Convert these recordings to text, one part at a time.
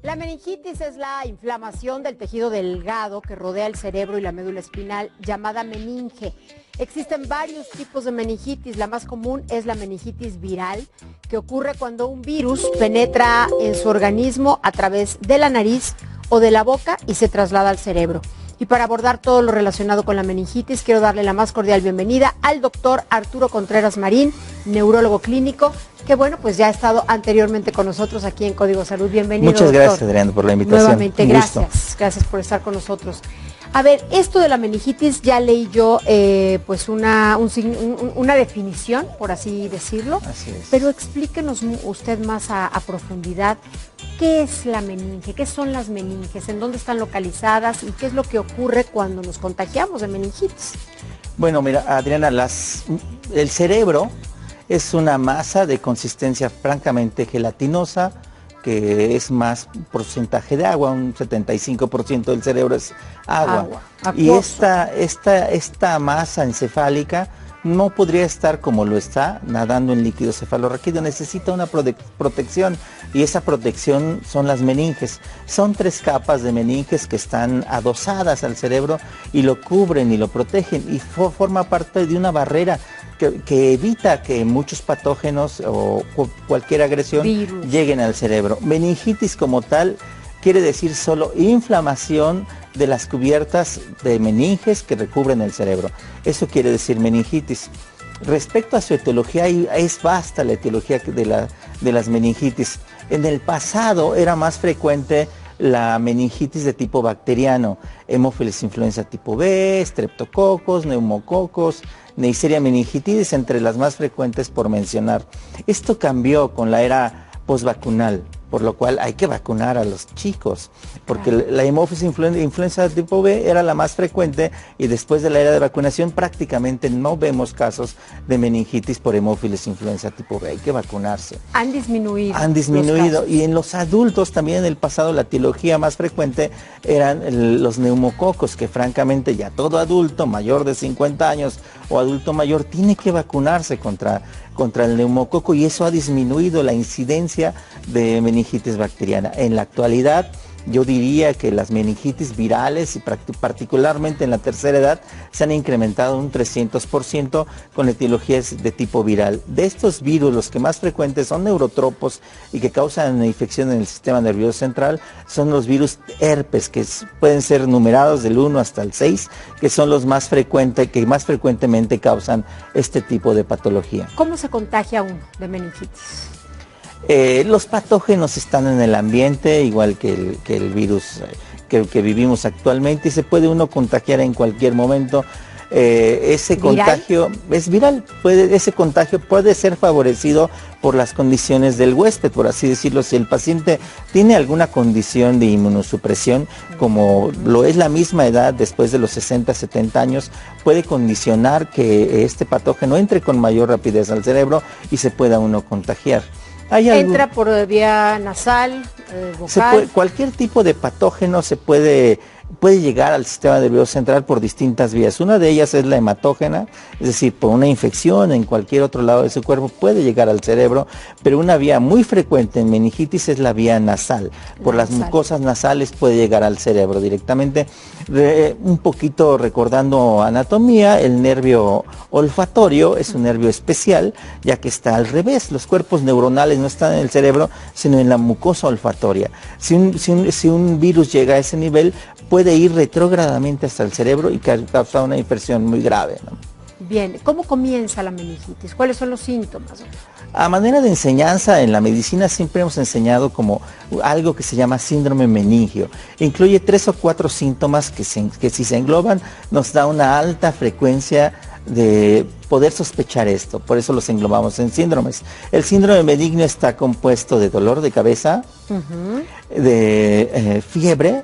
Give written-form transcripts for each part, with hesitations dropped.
La meningitis es la inflamación del tejido delgado que rodea el cerebro y la médula espinal, llamada meninge. Existen varios tipos de meningitis. La más común es la meningitis viral, que ocurre cuando un virus penetra en su organismo a través de la nariz o de la boca y se traslada al cerebro. Y para abordar todo lo relacionado con la meningitis, quiero darle la más cordial bienvenida al doctor Arturo Contreras Marín, neurólogo clínico, que bueno, pues ya ha estado anteriormente con nosotros aquí en Código Salud. Bienvenido, Muchas doctor. Gracias, Adriana, por la invitación. Nuevamente, gracias. Gracias por estar con nosotros. A ver, esto de la meningitis, ya leí yo pues una definición, por así decirlo. Así es. Pero explíquenos usted más a profundidad. ¿Qué es la meninge? ¿Qué son las meninges? ¿En dónde están localizadas? ¿Y qué es lo que ocurre cuando nos contagiamos de meningitis? Bueno, mira, Adriana, el cerebro es una masa de consistencia francamente gelatinosa, que es más porcentaje de agua, un 75% del cerebro es agua. Y esta masa encefálica no podría estar como lo está, nadando en líquido cefalorraquídeo, necesita una protección, y esa protección son las meninges. Son 3 capas de meninges que están adosadas al cerebro y lo cubren y lo protegen, y forma parte de una barrera que evita que muchos patógenos o cualquier agresión lleguen al cerebro. Meningitis como tal quiere decir solo inflamación de las cubiertas de meninges que recubren el cerebro. Eso quiere decir meningitis. Respecto a su etiología, es vasta la etiología de las meningitis. En el pasado era más frecuente la meningitis de tipo bacteriano, Haemophilus influenza tipo B, streptococos, neumococos, Neisseria meningitidis, entre las más frecuentes por mencionar. Esto cambió con la era postvacunal, por lo cual hay que vacunar a los chicos, porque la Haemophilus influenza tipo B era la más frecuente, y después de la era de vacunación prácticamente no vemos casos de meningitis por Haemophilus influenza tipo B. Hay que vacunarse. Han disminuido. Han disminuido, y en los adultos también en el pasado la etiología más frecuente eran los neumococos, que francamente ya todo adulto mayor de 50 años o adulto mayor tiene que vacunarse contra el neumococo, y eso ha disminuido la incidencia de meningitis bacteriana. En la actualidad, yo diría que las meningitis virales, y particularmente en la tercera edad, se han incrementado un 300% con etiologías de tipo viral. De estos virus, los que más frecuentes son neurotropos y que causan una infección en el sistema nervioso central, son los virus herpes, que pueden ser numerados del 1 hasta el 6, que son los más frecuentes, que más frecuentemente causan este tipo de patología. ¿Cómo se contagia uno de meningitis? Los patógenos están en el ambiente, igual que el virus que vivimos actualmente, y se puede uno contagiar en cualquier momento. Ese contagio es viral, ese contagio puede ser favorecido por las condiciones del huésped, por así decirlo. Si el paciente tiene alguna condición de inmunosupresión, como lo es la misma edad después de los 60, 70 años, puede condicionar que este patógeno entre con mayor rapidez al cerebro y se pueda uno contagiar. ¿Entra por vía nasal, vocal? Cualquier tipo de patógeno puede llegar al sistema nervioso central por distintas vías. Una de ellas es la hematógena, es decir, por una infección en cualquier otro lado de su cuerpo puede llegar al cerebro, pero una vía muy frecuente en meningitis es la vía nasal. Por las mucosas nasales puede llegar al cerebro directamente. Un poquito recordando anatomía, el nervio olfatorio es un nervio especial, ya que está al revés. Los cuerpos neuronales no están en el cerebro, sino en la mucosa olfatoria. Si un virus llega a ese nivel, puede ir retrógradamente hasta el cerebro y causar una infección muy grave, ¿no? Bien, ¿cómo comienza la meningitis? ¿Cuáles son los síntomas? A manera de enseñanza, en la medicina siempre hemos enseñado como algo que se llama síndrome meningio. Incluye 3 o 4 síntomas que si se engloban nos da una alta frecuencia de poder sospechar esto, por eso los englobamos en síndromes. El síndrome benigno está compuesto de dolor de cabeza, de fiebre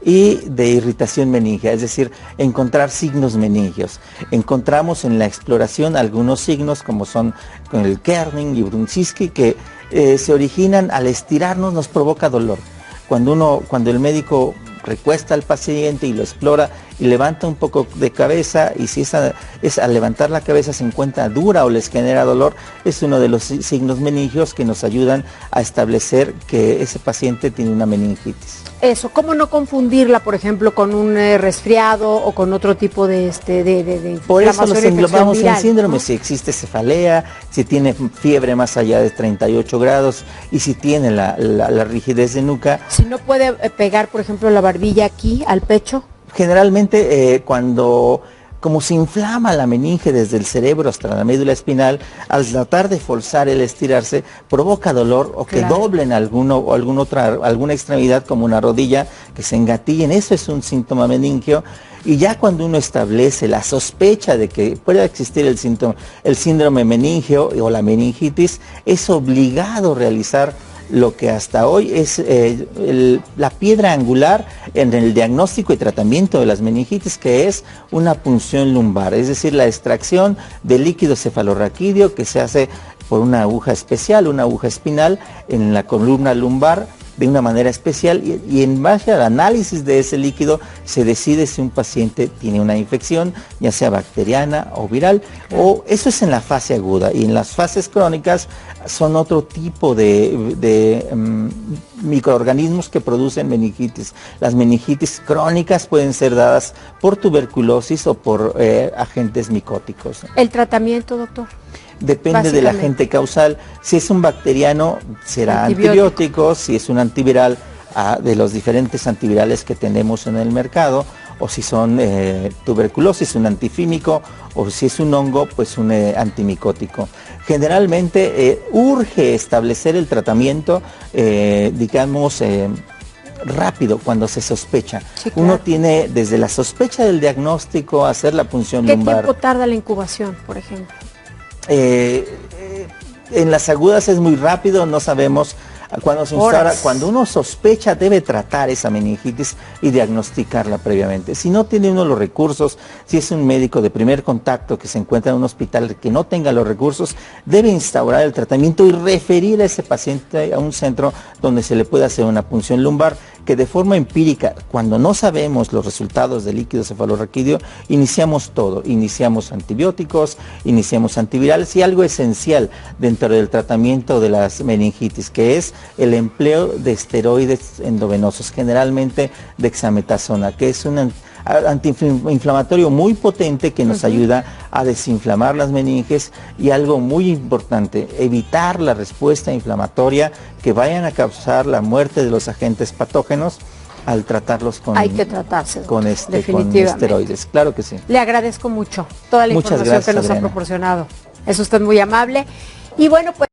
y de irritación meningea, es decir, encontrar signos meningios. Encontramos en la exploración algunos signos como son con el Kerning y Brunchiski, que se originan al estirarnos, nos provoca dolor. Cuando el médico recuesta al paciente y lo explora y levanta un poco de cabeza, y si al levantar la cabeza se encuentra dura o les genera dolor, es uno de los signos meningios que nos ayudan a establecer que ese paciente tiene una meningitis. Eso, ¿cómo no confundirla, por ejemplo, con un resfriado o con otro tipo de inflamación? Por eso los englobamos en síndrome, ¿no? Si existe cefalea, si tiene fiebre más allá de 38 grados y si tiene la rigidez de nuca. Si no puede pegar, por ejemplo, la barbilla aquí al pecho. Generalmente como se inflama la meninge desde el cerebro hasta la médula espinal, al tratar de forzar el estirarse, provoca dolor o que doblen alguna extremidad como una rodilla, que se engatillen. Eso es un síntoma meningio. Y ya cuando uno establece la sospecha de que pueda existir el síndrome meningio o la meningitis, es obligado realizar lo que hasta hoy es la piedra angular en el diagnóstico y tratamiento de las meningitis, que es una punción lumbar, es decir, la extracción del líquido cefalorraquídeo que se hace por una aguja especial, una aguja espinal en la columna lumbar de una manera especial, y en base al análisis de ese líquido se decide si un paciente tiene una infección, ya sea bacteriana o viral, o eso es en la fase aguda, y en las fases crónicas son otro tipo de microorganismos que producen meningitis. Las meningitis crónicas pueden ser dadas por tuberculosis o por agentes micóticos. ¿El tratamiento, doctor? Depende del agente causal. Si es un bacteriano, será antibióticos. Si es un antiviral, de los diferentes antivirales que tenemos en el mercado, o si son tuberculosis, un antifímico, o si es un hongo, pues un antimicótico. Generalmente urge establecer el tratamiento, rápido cuando se sospecha. Sí, claro. Uno tiene desde la sospecha del diagnóstico hacer la punción lumbar. ¿Qué tiempo tarda la incubación, por ejemplo? En las agudas es muy rápido, no sabemos cuándo se instala. Cuando uno sospecha, debe tratar esa meningitis y diagnosticarla previamente. Si no tiene uno los recursos, si es un médico de primer contacto que se encuentra en un hospital que no tenga los recursos, debe instaurar el tratamiento y referir a ese paciente a un centro donde se le pueda hacer una punción lumbar, que de forma empírica, cuando no sabemos los resultados del líquido cefalorraquídeo, iniciamos todo, iniciamos antibióticos, iniciamos antivirales, y algo esencial dentro del tratamiento de las meningitis, que es el empleo de esteroides endovenosos, generalmente dexametasona, que es un antiinflamatorio muy potente que nos ayuda a desinflamar las meninges, y algo muy importante, evitar la respuesta inflamatoria que vayan a causar la muerte de los agentes patógenos al tratarlos con, hay que tratarse, con esteroides. Claro que sí. Le agradezco mucho toda la información que nos ha proporcionado. Es usted muy amable. Y bueno, pues